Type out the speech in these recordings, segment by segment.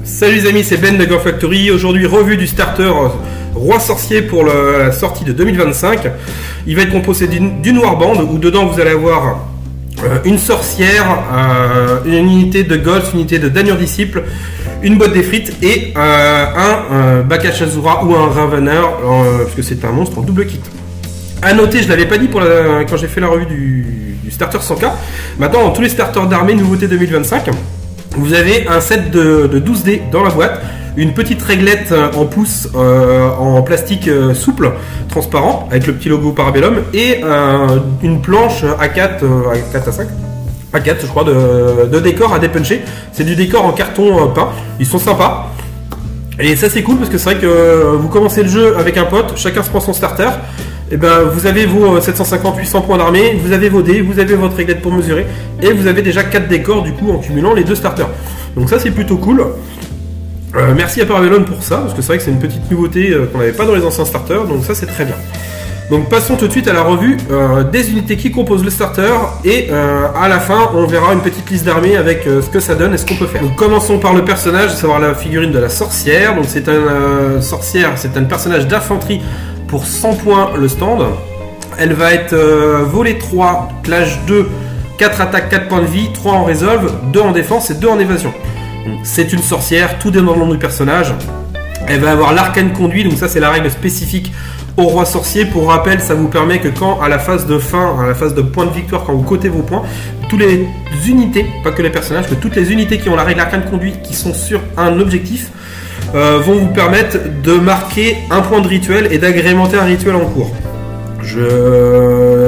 Salut les amis, c'est Ben de Gun Factory. Aujourd'hui, revue du starter Roi Sorcier pour la sortie de 2025. Il va être composé d'une warband où dedans vous allez avoir une sorcière, une unité de Golf, une unité de Damnur Disciple, une boîte d'Efrit et un Bakashazura ou un Ravener, puisque c'est un monstre en double kit. A noter, je ne l'avais pas dit quand j'ai fait la revue du starter 100K. Maintenant, dans tous les starters d'armée nouveauté 2025, vous avez un set de 12 dés dans la boîte, une petite réglette en pouce en plastique souple, transparent, avec le petit logo Parabellum, et une planche A4, A4 à 5, A4 je crois, de décor à dépuncher. C'est du décor en carton peint, ils sont sympas. Et ça c'est cool parce que c'est vrai que vous commencez le jeu avec un pote, chacun se prend son starter. Et ben vous avez vos 750-800 points d'armée, vous avez vos dés, vous avez votre réglette pour mesurer, et vous avez déjà 4 décors du coup en cumulant les deux starters. Donc ça c'est plutôt cool. Merci à Parabellum pour ça, parce que c'est vrai que c'est une petite nouveauté qu'on n'avait pas dans les anciens starters, donc ça c'est très bien. Donc passons tout de suite à la revue des unités qui composent le starter, et à la fin on verra une petite liste d'armées avec ce que ça donne et ce qu'on peut faire. Donc commençons par le personnage, à savoir la figurine de la sorcière. Donc c'est un sorcière, c'est un personnage d'infanterie pour 100 points le stand. Elle va être volée 3, clash 2, 4 attaques, 4 points de vie, 3 en résolve, 2 en défense et 2 en évasion. C'est une sorcière, tout dépend du nom du personnage. Elle va avoir l'arcane conduit, donc ça c'est la règle spécifique au roi sorcier. Pour rappel, ça vous permet que quand à la phase de fin, à la phase de point de victoire, quand vous cotez vos points, toutes les unités, pas que les personnages, que toutes les unités qui ont la règle arcane conduit, qui sont sur un objectif, vont vous permettre de marquer un point de rituel et d'agrémenter un rituel en cours.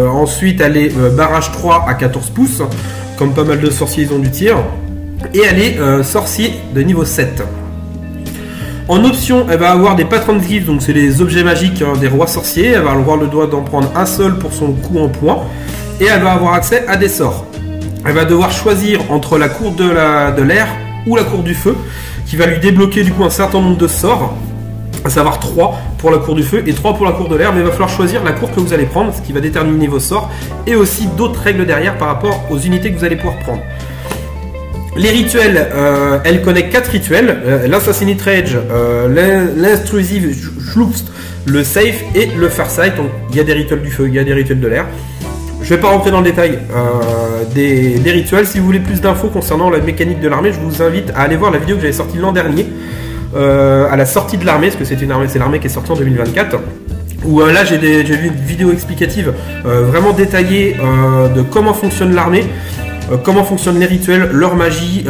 Ensuite, elle est barrage 3 à 14 pouces, comme pas mal de sorciers ils ont du tir, et elle est sorcier de niveau 7. En option, elle va avoir des patrons de glyphes, donc c'est les objets magiques des rois sorciers. Elle va avoir le droit d'en prendre un seul pour son coup en points, et elle va avoir accès à des sorts. Elle va devoir choisir entre la cour de l'air ou la cour du feu, qui va lui débloquer du coup un certain nombre de sorts, à savoir 3 pour la cour du feu et 3 pour la cour de l'air, mais il va falloir choisir la cour que vous allez prendre, ce qui va déterminer vos sorts, et aussi d'autres règles derrière par rapport aux unités que vous allez pouvoir prendre. Les rituels, elle connaît 4 rituels, l'Assassinate Rage, l'Intrusive Schlupst, le Safe et le Farsight. Donc il y a des rituels du feu, il y a des rituels de l'air. Je ne vais pas rentrer dans le détail des rituels. Si vous voulez plus d'infos concernant la mécanique de l'armée, je vous invite à aller voir la vidéo que j'avais sortie l'an dernier, à la sortie de l'armée, parce que c'est l'armée qui est sortie en 2024. Où là j'ai vu une vidéo explicative vraiment détaillée de comment fonctionne l'armée, comment fonctionnent les rituels, leur magie,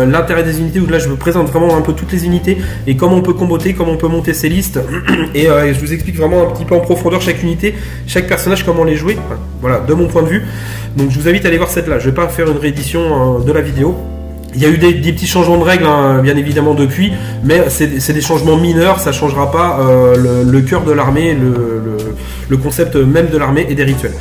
l'intérêt des unités, où là je vous présente vraiment un peu toutes les unités et comment on peut comboter, comment on peut monter ses listes, et je vous explique vraiment un petit peu en profondeur chaque unité, chaque personnage, comment les jouer, enfin, voilà, de mon point de vue. Donc je vous invite à aller voir cette là, je vais pas faire une réédition de la vidéo. Il y a eu des petits changements de règles, hein, bien évidemment depuis, mais c'est des changements mineurs, ça ne changera pas le cœur de l'armée, le concept même de l'armée et des rituels.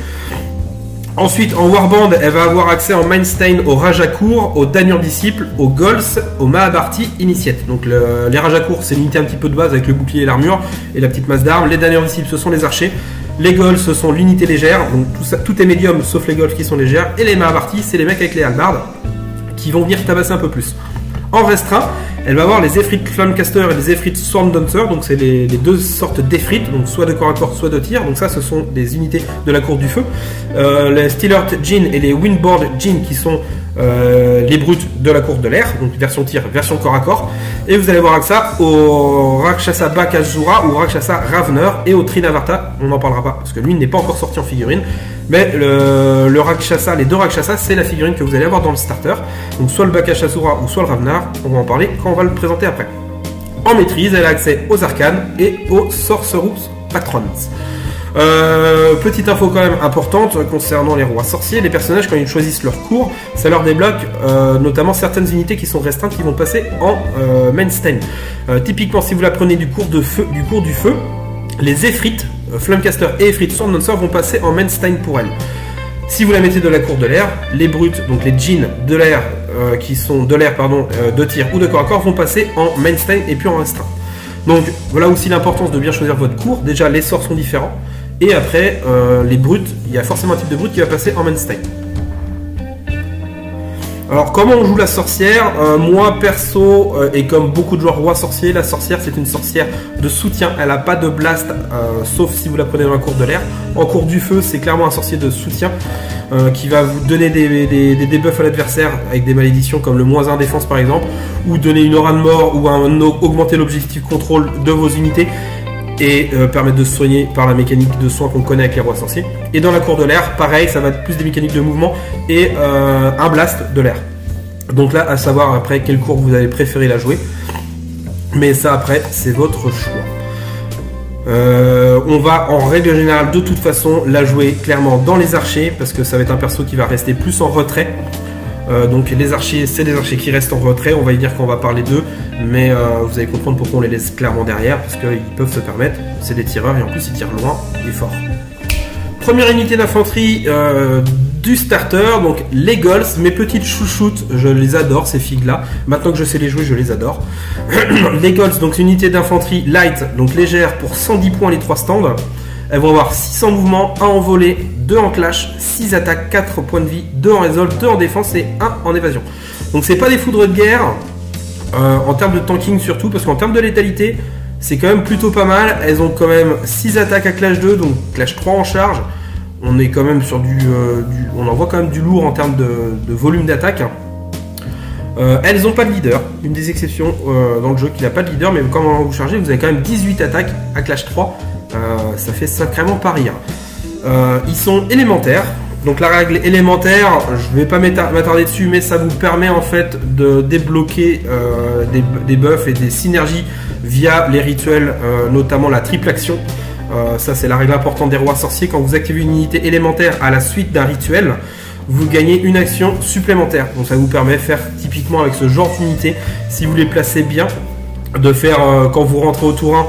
Ensuite, en warband, elle va avoir accès en Mainstain au Rajakur, au Damnur Disciple, au Gols, au Mahabharti Initiate. Donc les Rajakur, c'est l'unité un petit peu de base avec le bouclier et l'armure et la petite masse d'armes. Les Damnur Disciple, ce sont les archers. Les Gols, ce sont l'unité légère, donc tout est médium sauf les Gols qui sont légères. Et les Mahabharti, c'est les mecs avec les halbardes qui vont venir tabasser un peu plus. En restreint, elle va avoir les Efrit Flamecaster et les Efrit Swarmdancer, donc c'est les deux sortes d'Efrit, donc soit de corps à corps, soit de tir, donc ça ce sont des unités de la cour du feu. Les Steelheart Djinn et les Windboard Djinn qui sont les brutes de la cour de l'air, donc version tir, version corps à corps. Et vous allez voir avec ça au Rakshasa Bakashazura ou Rakshasa Ravener et au Trinavarta, on n'en parlera pas parce que lui n'est pas encore sorti en figurine. Mais le Rakshasa, les deux Rakshasas, c'est la figurine que vous allez avoir dans le starter. Donc soit le Bakashasura ou soit le Ravener, on va en parler quand on va le présenter après. En maîtrise, elle a accès aux arcanes et aux Sorcerous Patrons. Petite info quand même importante concernant les rois sorciers, les personnages quand ils choisissent leur cours, ça leur débloque notamment certaines unités qui sont restreintes qui vont passer en Mainstain. Typiquement si vous la prenez du cours du feu, les Efrit, Flamecaster et Efrit Swarmdancer vont passer en Mainstain pour elle. Si vous la mettez de la cour de l'air, les brutes, donc les djinns de l'air qui sont de l'air de tir ou de corps à corps vont passer en Mainstain et puis en restreint. Donc voilà aussi l'importance de bien choisir votre cours. Déjà les sorts sont différents. Et après, les brutes, il y a forcément un type de brute qui va passer en Mainstain. Alors comment on joue la sorcière? Moi perso, et comme beaucoup de joueurs roi sorcier, la sorcière c'est une sorcière de soutien. Elle n'a pas de blast, sauf si vous la prenez dans la cour de l'air. En cour du feu, c'est clairement un sorcier de soutien qui va vous donner des debuffs à l'adversaire avec des malédictions comme le -1 défense par exemple, ou donner une aura de mort, ou augmenter l'objectif contrôle de vos unités et permettre de se soigner par la mécanique de soin qu'on connaît avec les rois sorciers. Et dans la cour de l'air, pareil, ça va être plus des mécaniques de mouvement et un blast de l'air. Donc là, à savoir après quelle cour vous avez préféré la jouer. Mais ça après, c'est votre choix. On va en règle générale de toute façon la jouer clairement dans les archers, parce que ça va être un perso qui va rester plus en retrait. Donc les archers, c'est des archers qui restent en retrait, on va y dire qu'on va parler d'eux, mais vous allez comprendre pourquoi on les laisse clairement derrière, parce qu'ils peuvent se permettre, c'est des tireurs et en plus ils tirent loin et fort. Première unité d'infanterie du starter, donc les Golds, mes petites chouchoutes, je les adore ces figues là, maintenant que je sais les jouer je les adore. Les Golds, donc une unité d'infanterie light, donc légère pour 110 points les 3 stands. Elles vont avoir 600 mouvements, 1 en volée, 2 en clash, 6 attaques, 4 points de vie, 2 en résolve, 2 en défense et 1 en évasion. Donc c'est pas des foudres de guerre, en termes de tanking surtout, parce qu'en termes de létalité, c'est quand même plutôt pas mal. Elles ont quand même 6 attaques à clash 2, donc clash 3 en charge. On est quand même sur on envoie quand même du lourd en termes de volume d'attaque. Elles n'ont pas de leader, une des exceptions dans le jeu qui n'a pas de leader, mais quand vous chargez, vous avez quand même 18 attaques à clash 3. Ça fait sacrément pas rire. Ils sont élémentaires, donc la règle élémentaire, je vais pas m'attarder dessus, mais ça vous permet en fait de débloquer des buffs et des synergies via les rituels, notamment la triple action. Ça c'est la règle importante des rois sorciers. Quand vous activez une unité élémentaire à la suite d'un rituel, vous gagnez une action supplémentaire. Donc ça vous permet de faire typiquement avec ce genre d'unité, si vous les placez bien, de faire quand vous rentrez au tour 1,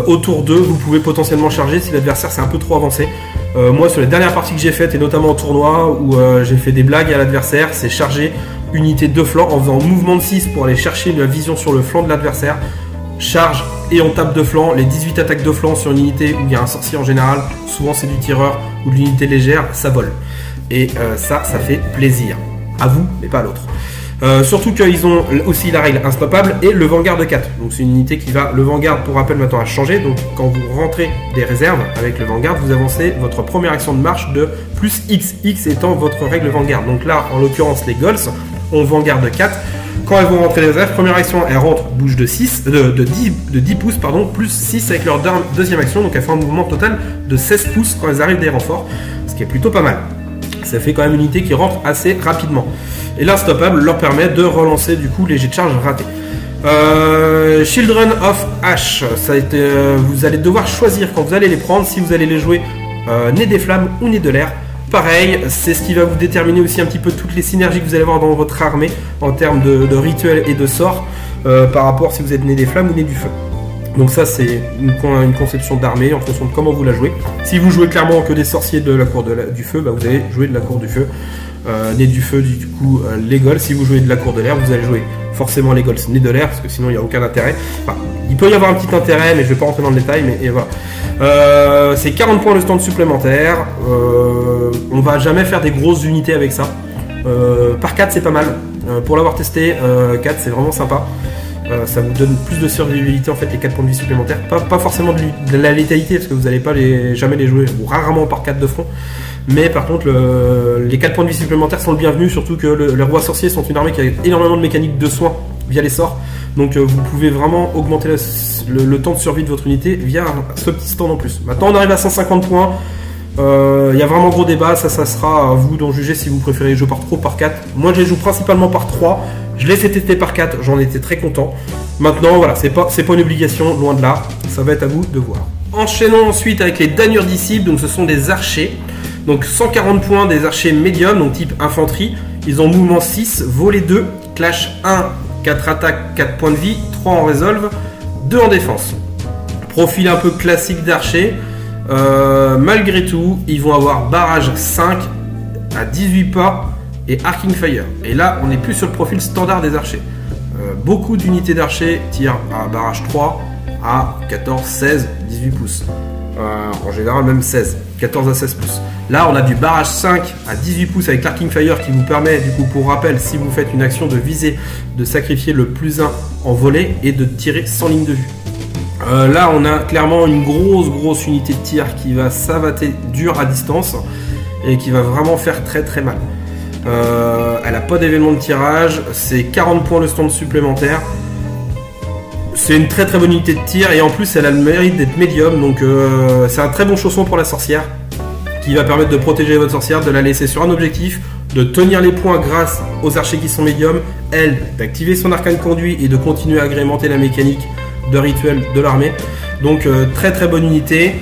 au tour 2, vous pouvez potentiellement charger si l'adversaire c'est un peu trop avancé. Moi sur les dernières parties que j'ai faites, et notamment en tournoi où j'ai fait des blagues à l'adversaire, c'est charger unité de flanc en faisant mouvement de 6 pour aller chercher la vision sur le flanc de l'adversaire, charge et on tape de flanc. Les 18 attaques de flanc sur une unité où il y a un sorcier en général, souvent c'est du tireur ou de l'unité légère, ça vole. Et ça fait plaisir. À vous, mais pas à l'autre. Surtout qu'ils ont aussi la règle instoppable et le Vanguard de 4. Donc c'est une unité qui va... Le Vanguard, pour rappel, maintenant a changé. Donc quand vous rentrez des réserves avec le Vanguard, vous avancez votre première action de marche de plus X. X étant votre règle Vanguard. Donc là, en l'occurrence, les Golds ont Vanguard de 4. Quand elles vont rentrer des réserves, première action, elles rentrent bouge de 10 pouces, pardon, plus 6 avec leur deuxième action. Donc elles font un mouvement total de 16 pouces quand elles arrivent des renforts. Ce qui est plutôt pas mal. Ça fait quand même une unité qui rentre assez rapidement. Et l'instoppable leur permet de relancer du coup les jets de charge ratés. Children of Ash, ça a été, vous allez devoir choisir quand vous allez les prendre, si vous allez les jouer nez des flammes ou nez de l'air. Pareil, c'est ce qui va vous déterminer aussi un petit peu toutes les synergies que vous allez avoir dans votre armée en termes de rituels et de sorts par rapport si vous êtes nez des flammes ou nez du feu. Donc ça c'est une conception d'armée en fonction de comment vous la jouez. Si vous jouez clairement que des sorciers de la cour du feu, bah vous allez jouer de la cour du feu. Nez du feu, du coup les Golds. Si vous jouez de la cour de l'air, vous allez jouer forcément les Golds nez de l'air, parce que sinon il n'y a aucun intérêt. Enfin, il peut y avoir un petit intérêt, mais je ne vais pas rentrer dans le détail, mais et voilà. C'est 40 points de stand supplémentaire. On va jamais faire des grosses unités avec ça. Par 4 c'est pas mal. Pour l'avoir testé, 4 c'est vraiment sympa. Ça vous donne plus de survivabilité en fait, les 4 points de vie supplémentaires. Pas forcément de la létalité, parce que vous n'allez pas jamais les jouer, ou rarement par 4 de front. Mais par contre, les 4 points de vie supplémentaires sont le bienvenu, surtout que les rois sorciers sont une armée qui a énormément de mécaniques de soins via les sorts. Donc vous pouvez vraiment augmenter le temps de survie de votre unité via ce petit stand en plus. Maintenant on arrive à 150 points. Il y a vraiment gros débat, ça sera à vous d'en juger si vous préférez jouer par 3 ou par 4. Moi je les joue principalement par 3. Je l'ai fait tester par 4, j'en étais très content. Maintenant voilà, c'est pas une obligation, loin de là. Ça va être à vous de voir. Enchaînons ensuite avec les damnures disciples, donc ce sont des archers. Donc 140 points des archers médiums, donc type infanterie. Ils ont mouvement 6, volée 2, clash 1, 4 attaques, 4 points de vie, 3 en résolve, 2 en défense. Profil un peu classique d'archer. Malgré tout, ils vont avoir barrage 5 à 18 pas et arcing fire. Et là, on n'est plus sur le profil standard des archers. Beaucoup d'unités d'archers tirent à barrage 3 à 14, 16, 18 pouces. En général, même 16. 14 à 16 pouces. Là, on a du barrage 5 à 18 pouces avec l'Arcing Fire qui vous permet, du coup, pour rappel, si vous faites une action de viser, de sacrifier le +1 en volée et de tirer sans ligne de vue. Là, on a clairement une grosse unité de tir qui va savater dur à distance et qui va vraiment faire très mal. Elle n'a pas d'événement de tirage, c'est 40 points de stand supplémentaire. C'est une très bonne unité de tir et en plus elle a le mérite d'être médium, donc c'est un très bon chausson pour la sorcière qui va permettre de protéger votre sorcière, de la laisser sur un objectif, de tenir les points grâce aux archers qui sont médiums, elle d'activer son arcane conduit et de continuer à agrémenter la mécanique de rituel de l'armée. Donc très bonne unité.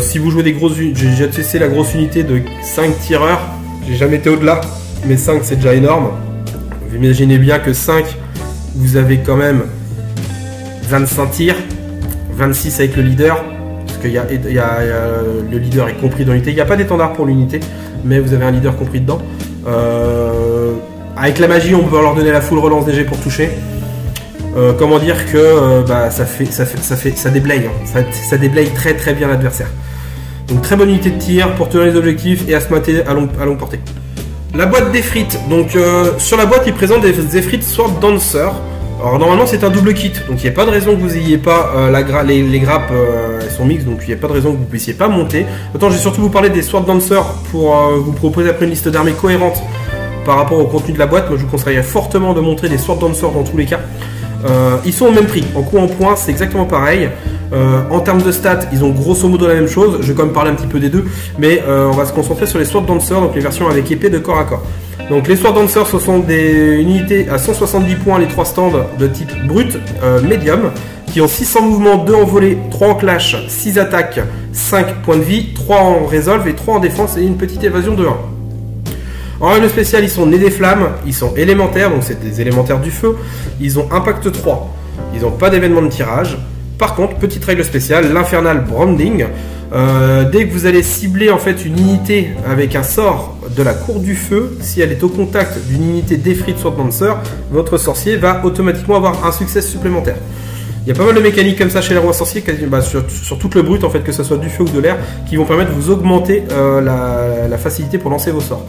Si vous jouez des grosses unités, j'ai déjà testé la grosse unité de 5 tireurs, j'ai jamais été au-delà, mais 5 c'est déjà énorme. Vous imaginez bien que 5, vous avez quand même 25 tirs, 26 avec le leader, parce que le leader est compris dans l'unité. Il n'y a pas d'étendard pour l'unité, mais vous avez un leader compris dedans. Avec la magie, on peut leur donner la full relance des jets pour toucher. Comment dire que ça déblaye, hein. Ça déblaye très bien l'adversaire. Donc très bonne unité de tir pour tenir les objectifs et à se mater à longue portée. La boîte d'Efrit. Donc sur la boîte, il présente des Efrit Sword Dancer. Alors normalement c'est un double kit, donc il n'y a pas de raison que vous n'ayez pas les grappes, elles sont mixtes, donc il n'y a pas de raison que vous ne puissiez pas monter. Maintenant je vais surtout vous parler des Sword Dancer pour vous proposer après une liste d'armées cohérente par rapport au contenu de la boîte. Moi je vous conseillerais fortement de montrer des Sword Dancer dans tous les cas. Ils sont au même prix, en coup en point c'est exactement pareil. En termes de stats, ils ont grosso modo la même chose. Je vais quand même parler un petit peu des deux, mais on va se concentrer sur les Sword Dancer, donc les versions avec épée de corps à corps. Donc les Sword Dancer, ce sont des unités à 170 points, les 3 stands de type brut, médium, qui ont 600 mouvements, 2 en volée, 3 en clash, 6 attaques, 5 points de vie, 3 en résolve et 3 en défense et une petite évasion de 1. En règle spéciale, ils sont nés des flammes, ils sont élémentaires, donc c'est des élémentaires du feu, ils ont impact 3, ils n'ont pas d'événement de tirage. Par contre, petite règle spéciale, l'infernal branding. Dès que vous allez cibler en fait une unité avec un sort de la cour du feu, si elle est au contact d'une unité d'Efrit Sword Dancer, votre sorcier va automatiquement avoir un succès supplémentaire. Il y a pas mal de mécaniques comme ça chez les rois sorciers, sur toute le brut en fait, que ce soit du feu ou de l'air, qui vont permettre de vous augmenter la facilité pour lancer vos sorts.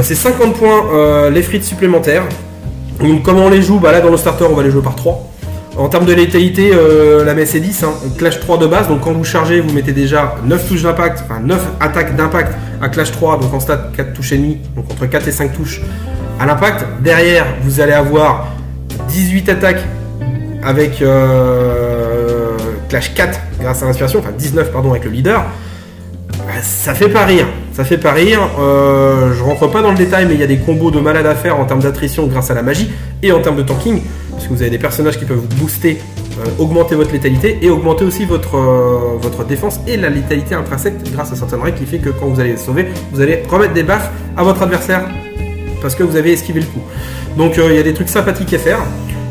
C'est 50 points l'Efrit supplémentaire. Donc comment on les joue, là dans le starter on va les jouer par 3. En termes de létalité, la messe est 10, hein, clash 3 de base, donc quand vous chargez, vous mettez déjà 9 touches d'impact, enfin 9 attaques d'impact à clash 3, donc en stat 4 touches ennemies, donc entre 4 et 5 touches à l'impact. Derrière, vous allez avoir 18 attaques avec clash 4 grâce à l'inspiration, enfin 19 pardon avec le leader. Ça fait pas rire, je rentre pas dans le détail, mais il y a des combos de malade à faire en termes d'attrition grâce à la magie et en termes de tanking, parce que vous avez des personnages qui peuvent vous booster, augmenter votre létalité et augmenter aussi votre défense et la létalité intrinsèque grâce à certaines règles qui fait que quand vous allez les sauver, vous allez remettre des baffes à votre adversaire parce que vous avez esquivé le coup. Donc il y a des trucs sympathiques à faire.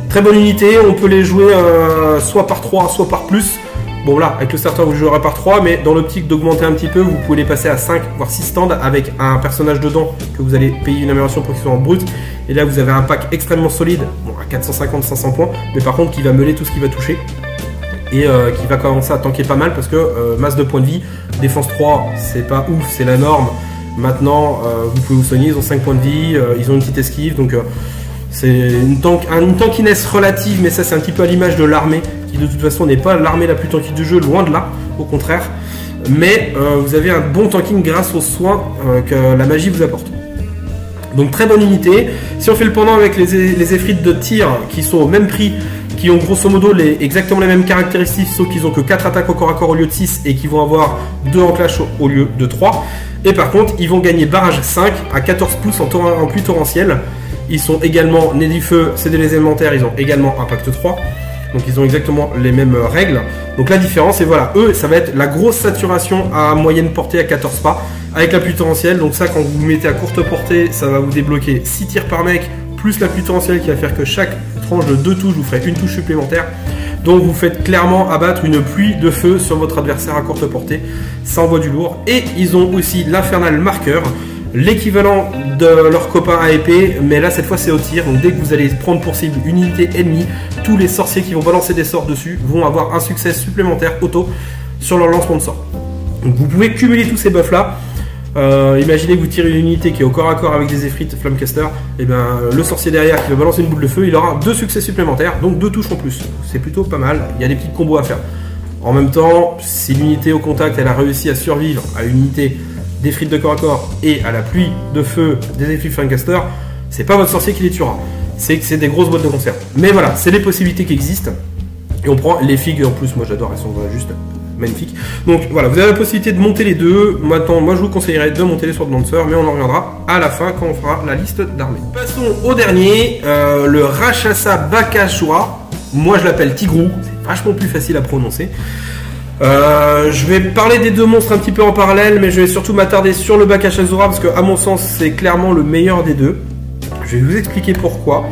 Très bonne unité, on peut les jouer soit par 3, soit par plus. Bon là, avec le starter vous jouerez par 3, mais dans l'optique d'augmenter un petit peu, vous pouvez les passer à 5, voire 6 stands avec un personnage dedans que vous allez payer une amélioration pour qu'il soit en brut. Et là vous avez un pack extrêmement solide, bon, à 450-500 points, mais par contre qui va meuler tout ce qui va toucher. Et qui va commencer à tanker pas mal parce que masse de points de vie, défense 3, c'est pas ouf, c'est la norme. Maintenant, vous pouvez vous soigner, ils ont 5 points de vie, ils ont une petite esquive, donc c'est une tankiness relative, mais ça c'est un petit peu à l'image de l'armée, qui de toute façon n'est pas l'armée la plus tanky du jeu, loin de là, au contraire. Mais vous avez un bon tanking grâce aux soins que la magie vous apporte. Donc très bonne unité. Si on fait le pendant avec les Efrites de tir qui sont au même prix, qui ont grosso modo exactement les mêmes caractéristiques, sauf qu'ils ont que 4 attaques au corps à corps au lieu de 6 et qui vont avoir 2 en clash au lieu de 3. Et par contre, ils vont gagner barrage 5 à 14 pouces en pluie torrentielle. Ils sont également nés du feu, c'est des élémentaires, ils ont également impact 3. Donc ils ont exactement les mêmes règles. Donc la différence, et voilà, eux, ça va être la grosse saturation à moyenne portée à 14 pas, avec la pluie torrentielle. Donc ça, quand vous mettez à courte portée, ça va vous débloquer 6 tirs par mec, plus la pluie torrentielle qui va faire que chaque tranche de 2 touches vous ferait une touche supplémentaire. Donc vous faites clairement abattre une pluie de feu sur votre adversaire à courte portée. Ça envoie du lourd. Et ils ont aussi l'infernal marqueur, l'équivalent de leur copain à épée, mais là cette fois c'est au tir. Donc dès que vous allez prendre pour cible une unité ennemie, tous les sorciers qui vont balancer des sorts dessus vont avoir un succès supplémentaire auto sur leur lancement de sort. Donc vous pouvez cumuler tous ces buffs là. Imaginez que vous tirez une unité qui est au corps à corps avec des Efrit Flamecaster, et bien le sorcier derrière qui va balancer une boule de feu, il aura 2 succès supplémentaires, donc 2 touches en plus. C'est plutôt pas mal, il y a des petits combos à faire. En même temps, si l'unité au contact elle a réussi à survivre à une unité d'Efrit de corps à corps et à la pluie de feu des Efrit Flamecaster, c'est pas votre sorcier qui les tuera, c'est des grosses boîtes de conserve. Mais voilà, c'est les possibilités qui existent. Et on prend les figues, en plus moi j'adore, elles sont juste magnifiques. Donc voilà, vous avez la possibilité de monter les deux. Maintenant, moi je vous conseillerais de monter les Sword Lancer, mais on en reviendra à la fin quand on fera la liste d'armées. Passons au dernier, le Rakshasa Bakasura. Moi je l'appelle Tigrou, c'est vachement plus facile à prononcer. Je vais parler des deux monstres un petit peu en parallèle, mais je vais surtout m'attarder sur le Bakasura parce que à mon sens c'est clairement le meilleur des deux. Je vais vous expliquer pourquoi.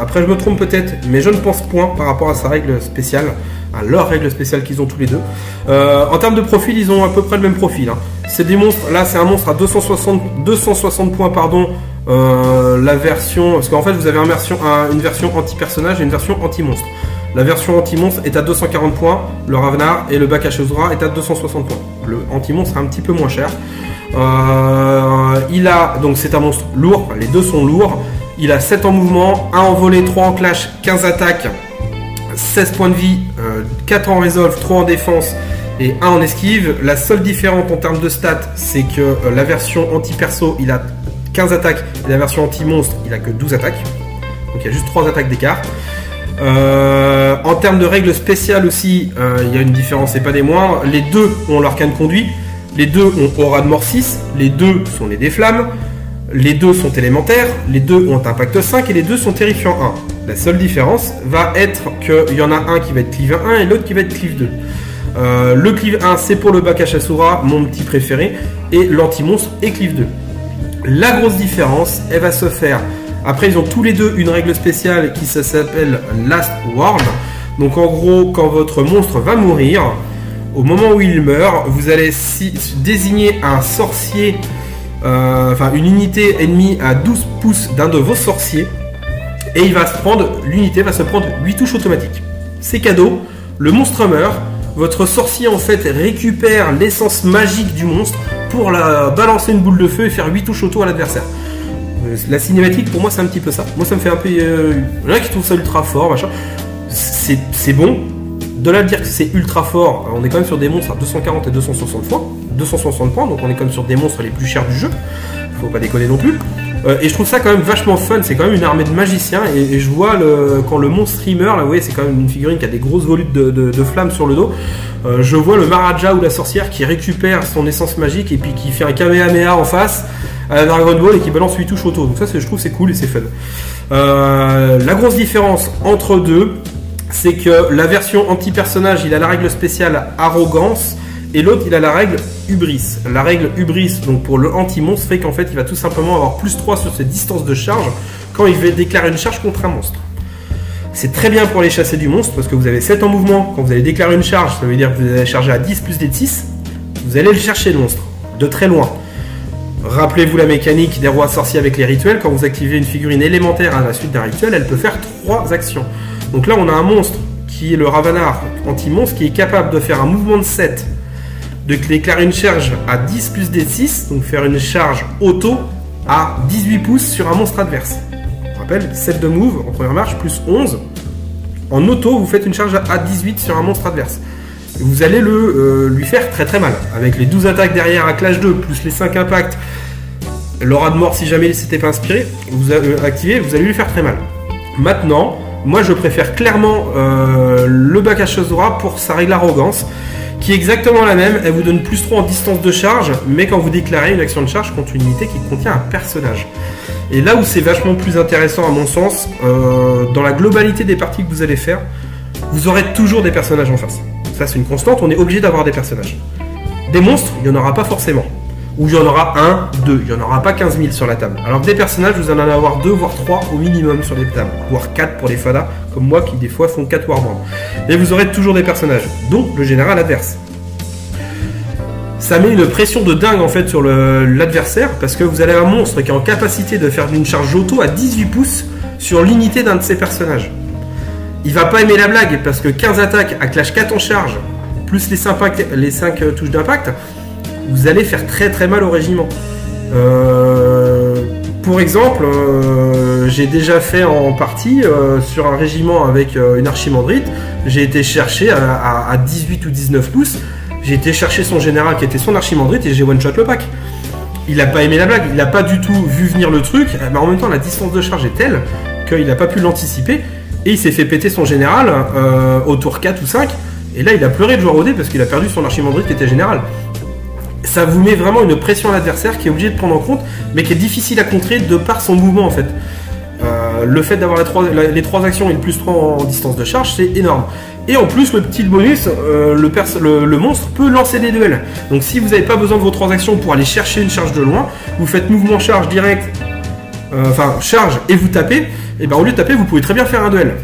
Après je me trompe peut-être, mais je ne pense point par rapport à sa règle spéciale, à leur règle spéciale qu'ils ont tous les deux. En termes de profil, ils ont à peu près le même profil. Hein. C'est des monstres, là c'est un monstre à 260 points, pardon, la version, parce qu'en fait vous avez une version anti-personnage et une version anti-monstre. La version anti-monstre est à 240 points, le Ravnar, et le Bakasura est à 260 points. Le anti-monstre est un petit peu moins cher. Il a, donc c'est un monstre lourd, les deux sont lourds. Il a 7 en mouvement, 1 en volée, 3 en clash, 15 attaques, 16 points de vie, 4 en resolve, 3 en défense et 1 en esquive. La seule différence en termes de stats, c'est que la version anti-perso, il a 15 attaques, et la version anti-monstre, il a que 12 attaques. Donc il y a juste 3 attaques d'écart. En termes de règles spéciales aussi, il y a une différence et pas des moindres. Les deux ont l'arcane conduit, les deux ont aura de mort 6, les deux sont les déflammes. Les deux sont élémentaires, les deux ont impact 5 et les deux sont terrifiants 1. La seule différence va être qu'il y en a un qui va être cleave 1 et l'autre qui va être cleave 2. Le cleave 1 c'est pour le Bakasura, mon petit préféré, et l'anti-monstre est cleave 2. La grosse différence, elle va se faire. Après ils ont tous les deux une règle spéciale qui s'appelle Last Word. Donc en gros, quand votre monstre va mourir, au moment où il meurt, vous allez désigner un sorcier. Une unité ennemie à 12 pouces d'un de vos sorciers et l'unité va se prendre 8 touches automatiques. C'est cadeau, le monstre meurt, votre sorcier en fait récupère l'essence magique du monstre pour balancer une boule de feu et faire 8 touches auto à l'adversaire. La cinématique pour moi c'est un petit peu ça. Moi ça me fait un peu... il y en a qui trouvent ça ultra fort, machin. C'est bon. De là à dire que c'est ultra fort, on est quand même sur des monstres à 240 et 260 points, donc on est quand même sur des monstres les plus chers du jeu, faut pas déconner non plus. Et je trouve ça quand même vachement fun, c'est quand même une armée de magiciens, et je vois quand le monstre streamer, là vous voyez c'est quand même une figurine qui a des grosses volutes de flammes sur le dos, je vois le Maharaja ou la sorcière qui récupère son essence magique et puis qui fait un Kamehameha en face à la Dragon Ball et qui balance 8 touches auto, donc ça je trouve c'est cool et c'est fun. La grosse différence entre deux, c'est que la version anti-personnage, il a la règle spéciale Arrogance, et l'autre, il a la règle Hubris. La règle Hubris, donc pour le anti-monstre, fait qu'en fait, il va tout simplement avoir plus 3 sur ses distances de charge quand il va déclarer une charge contre un monstre. C'est très bien pour les chasser du monstre, parce que vous avez 7 en mouvement. Quand vous allez déclarer une charge, ça veut dire que vous allez charger à 10 plus des 6. Vous allez le chercher, le monstre, de très loin. Rappelez-vous la mécanique des rois sorciers avec les rituels. Quand vous activez une figurine élémentaire à la suite d'un rituel, elle peut faire 3 actions. Donc là, on a un monstre qui est le Ravnar anti-monstre qui est capable de faire un mouvement de 7, de déclarer une charge à 10 plus des 6, donc faire une charge auto à 18 pouces sur un monstre adverse. Je rappelle, 7 de move en première marche plus 11. En auto, vous faites une charge à 18 sur un monstre adverse. Vous allez lui faire très très mal. Avec les 12 attaques derrière à clash 2, plus les 5 impacts, l'aura de mort si jamais il s'était pas inspiré, vous activez, vous allez lui faire très mal. Maintenant, moi je préfère clairement le Bakasura pour sa règle Arrogance, qui est exactement la même. Elle vous donne plus 3 en distance de charge, mais quand vous déclarez une action de charge contre une unité qui contient un personnage. Et là où c'est vachement plus intéressant à mon sens, dans la globalité des parties que vous allez faire, vous aurez toujours des personnages en face. Ça c'est une constante, on est obligé d'avoir des personnages. Des monstres, il n'y en aura pas forcément. Ou il y en aura 1, 2, il n'y en aura pas 15 000 sur la table. Alors que des personnages, vous en allez avoir 2, voire 3 au minimum sur les tables. Voire 4 pour les fadas, comme moi qui des fois font 4 warbands. Et vous aurez toujours des personnages, dont le général adverse. Ça met une pression de dingue en fait sur l'adversaire, parce que vous avez un monstre qui est en capacité de faire une charge auto à 18 pouces sur l'unité d'un de ses personnages. Il va pas aimer la blague, parce que 15 attaques à clash 4 en charge, plus les 5 touches d'impact, vous allez faire très très mal au régiment. Pour exemple, j'ai déjà fait en partie sur un régiment avec une archimandrite, j'ai été chercher à 18 ou 19 pouces, j'ai été chercher son général qui était son archimandrite et j'ai one-shot le pack. Il n'a pas aimé la blague, il n'a pas du tout vu venir le truc, mais en même temps la distance de charge est telle qu'il n'a pas pu l'anticiper et il s'est fait péter son général au tour 4 ou 5 et là il a pleuré de joie au dé parce qu'il a perdu son archimandrite qui était général. Ça vous met vraiment une pression à l'adversaire qui est obligé de prendre en compte mais qui est difficile à contrer de par son mouvement en fait. Le fait d'avoir les 3 actions et le plus 3 en distance de charge, c'est énorme. Et en plus, le petit bonus, le monstre peut lancer des duels. Donc si vous n'avez pas besoin de vos 3 actions pour aller chercher une charge de loin, vous faites mouvement charge direct, charge et vous tapez, et ben au lieu de taper, vous pouvez très bien faire un duel.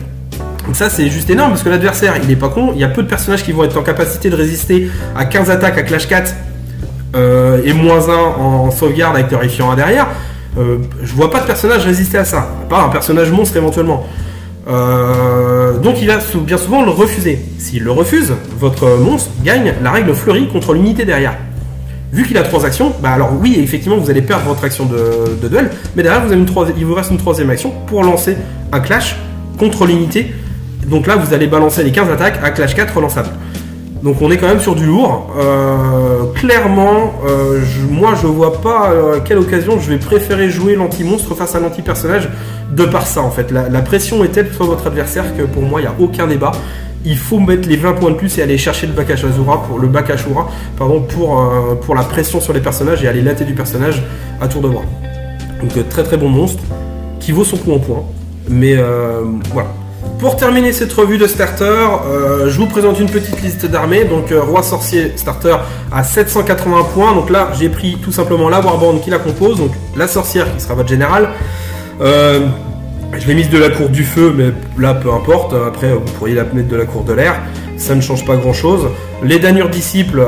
Donc ça c'est juste énorme parce que l'adversaire il est pas con, il y a peu de personnages qui vont être en capacité de résister à 15 attaques à Clash 4 et -1 en sauvegarde avec terrifiant 1 derrière. Je vois pas de personnage résister à ça, à part un personnage monstre éventuellement. Donc il va bien souvent le refuser. S'il le refuse, votre monstre gagne la règle fleurie contre l'unité derrière. Vu qu'il a 3 actions, bah alors oui, effectivement vous allez perdre votre action de duel, mais derrière il vous reste une 3e action pour lancer un clash contre l'unité. Donc là vous allez balancer les 15 attaques à Clash 4 relançable. Donc on est quand même sur du lourd. Clairement, moi je vois pas à quelle occasion je vais préférer jouer l'anti-monstre face à l'anti-personnage de par ça en fait. La pression est telle sur votre adversaire que pour moi il n'y a aucun débat. Il faut mettre les 20 points de plus et aller chercher le bac Ashura pour la pression sur les personnages et aller latter du personnage à tour de bras. Donc très très bon monstre qui vaut son coup en point. Mais voilà. Pour terminer cette revue de starter, je vous présente une petite liste d'armées. Donc Roi Sorcier starter à 780 points. Donc là j'ai pris tout simplement la Warband qui la compose. Donc la sorcière qui sera votre générale. Je l'ai mise de la cour du feu, mais là peu importe. Après vous pourriez la mettre de la cour de l'air. Ça ne change pas grand chose. Les Danur disciples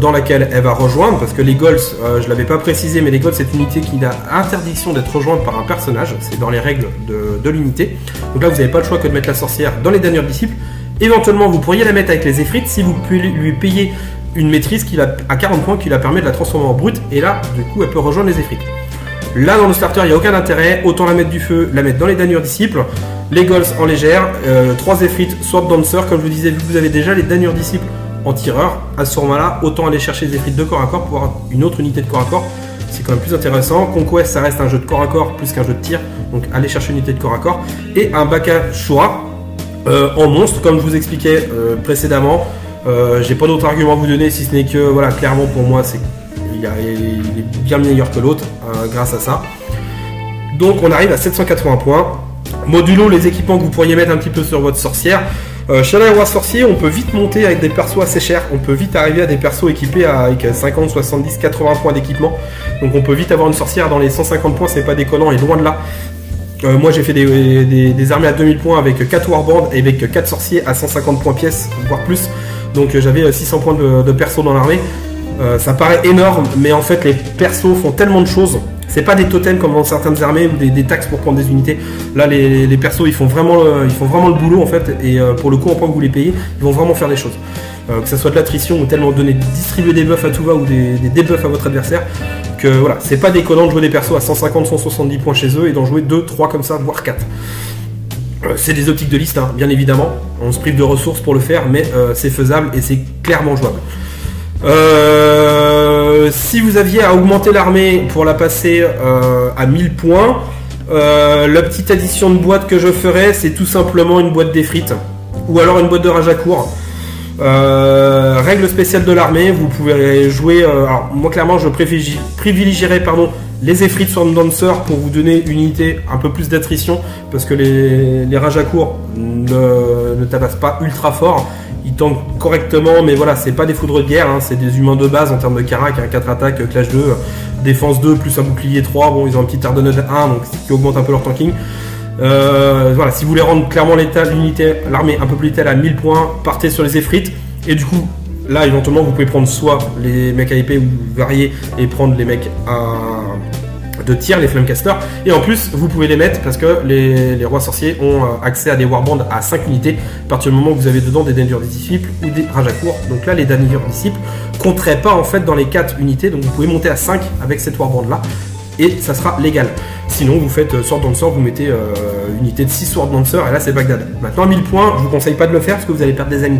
dans laquelle elle va rejoindre, parce que les Gols, je ne l'avais pas précisé, mais les Gols c'est une unité qui a interdiction d'être rejointe par un personnage, c'est dans les règles de l'unité. Donc là vous n'avez pas le choix que de mettre la sorcière dans les Danur disciples. Éventuellement vous pourriez la mettre avec les Efrites si vous lui payez une maîtrise à 40 points qui la permet de la transformer en brute, et là du coup elle peut rejoindre les Efrites. Là dans le starter il n'y a aucun intérêt, autant la mettre du feu, la mettre dans les Danur disciples. Les Gols en légère, 3 Efrites, Sword Dancer, comme je vous disais, vu que vous avez déjà les Danur disciples en tireur, à ce moment-là, autant aller chercher les Efrites de corps à corps pour avoir une autre unité de corps à corps, c'est quand même plus intéressant. Conquest, ça reste un jeu de corps à corps plus qu'un jeu de tir, donc allez chercher une unité de corps à corps. Et un Baka Shura en monstre, comme je vous expliquais précédemment. J'ai pas d'autre argument à vous donner si ce n'est que, voilà, clairement pour moi, il est bien meilleur que l'autre grâce à ça. Donc on arrive à 780 points. Modulo les équipements que vous pourriez mettre un petit peu sur votre sorcière. Chez les Roi Sorcier, on peut vite monter avec des persos assez chers. On peut vite arriver à des persos équipés avec 50, 70, 80 points d'équipement. Donc on peut vite avoir une sorcière dans les 150 points, c'est pas déconnant et loin de là. Moi j'ai fait des armées à 2000 points avec 4 warbands et avec 4 sorciers à 150 points pièce, voire plus. Donc j'avais 600 points de perso dans l'armée. Ça paraît énorme, mais en fait les persos font tellement de choses. C'est pas des totems comme dans certaines armées ou des taxes pour prendre des unités. Là, les persos, ils font vraiment le boulot en fait. Et pour le coup, en point que vous les payez, ils vont vraiment faire des choses. Que ce soit de l'attrition ou tellement distribuer des buffs à tout va ou des debuffs à votre adversaire. Que voilà, c'est pas déconnant de jouer des persos à 150, 170 points chez eux et d'en jouer 2, 3 comme ça, voire 4. C'est des optiques de liste, hein, bien évidemment. On se prive de ressources pour le faire, mais c'est faisable et c'est clairement jouable. Si vous aviez à augmenter l'armée pour la passer à 1000 points, la petite addition de boîte que je ferais, c'est tout simplement une boîte d'Efrites ou alors une boîte de Rajakour. Règle spéciale de l'armée, vous pouvez jouer. Alors moi clairement, je privilégierais les Efrites Sword Dancer pour vous donner une unité un peu plus d'attrition parce que les Rajakour ne tabassent pas ultra fort. Ils tankent correctement, mais voilà, c'est pas des foudres de guerre, hein, c'est des humains de base en termes de carac, 4 attaques, clash 2, défense 2, plus un bouclier 3, bon, ils ont un petit Ardenned 1, donc qui augmente un peu leur tanking. Voilà, si vous voulez rendre clairement l'armée un peu plus létale à 1000 points, partez sur les Efrites, et du coup, là, éventuellement, vous pouvez prendre soit les mecs à épée ou varier, et prendre les mecs de tir, les Flamecasters, et en plus vous pouvez les mettre parce que les rois sorciers ont accès à des warbands à 5 unités à partir du moment où vous avez dedans des Danger Disciples ou des Raja Court. Donc là les Danger Disciples compteraient pas en fait dans les 4 unités, donc vous pouvez monter à 5 avec cette warband là et ça sera légal. Sinon vous faites Sword Dancer, vous mettez une unité de 6 Sword Dancer et là c'est Bagdad. Maintenant à 1000 points, je vous conseille pas de le faire parce que vous allez perdre des amis.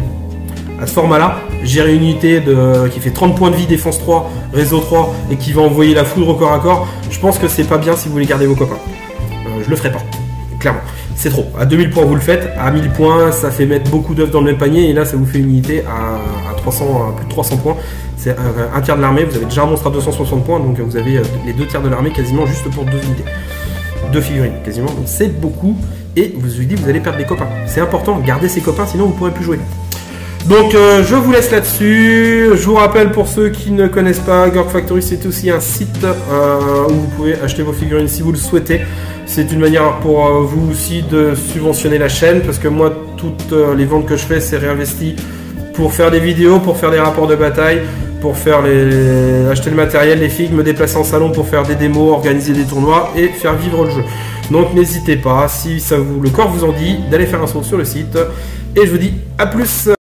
À ce format-là, gérer une unité qui fait 30 points de vie, défense 3, réseau 3 et qui va envoyer la foudre au corps à corps, je pense que c'est pas bien si vous voulez garder vos copains. Je le ferai pas, clairement. C'est trop. À 2000 points, vous le faites. À 1000 points, ça fait mettre beaucoup d'œufs dans le même panier et là, ça vous fait une unité à 300, plus de 300 points. C'est un tiers de l'armée. Vous avez déjà un monstre à 260 points, donc vous avez les 2 tiers de l'armée quasiment juste pour 2 unités. 2 figurines quasiment, donc c'est beaucoup. Et vous vous dites, vous allez perdre des copains. C'est important, gardez ses copains, sinon vous ne pourrez plus jouer. Donc je vous laisse là-dessus. Je vous rappelle pour ceux qui ne connaissent pas, Gorg Factory c'est aussi un site où vous pouvez acheter vos figurines si vous le souhaitez. C'est une manière pour vous aussi de subventionner la chaîne parce que moi toutes les ventes que je fais c'est réinvesti pour faire des vidéos, pour faire des rapports de bataille, pour faire acheter le matériel, les figues, me déplacer en salon pour faire des démos, organiser des tournois et faire vivre le jeu. Donc n'hésitez pas, si ça le corps vous en dit, d'aller faire un saut sur le site. Et je vous dis à plus.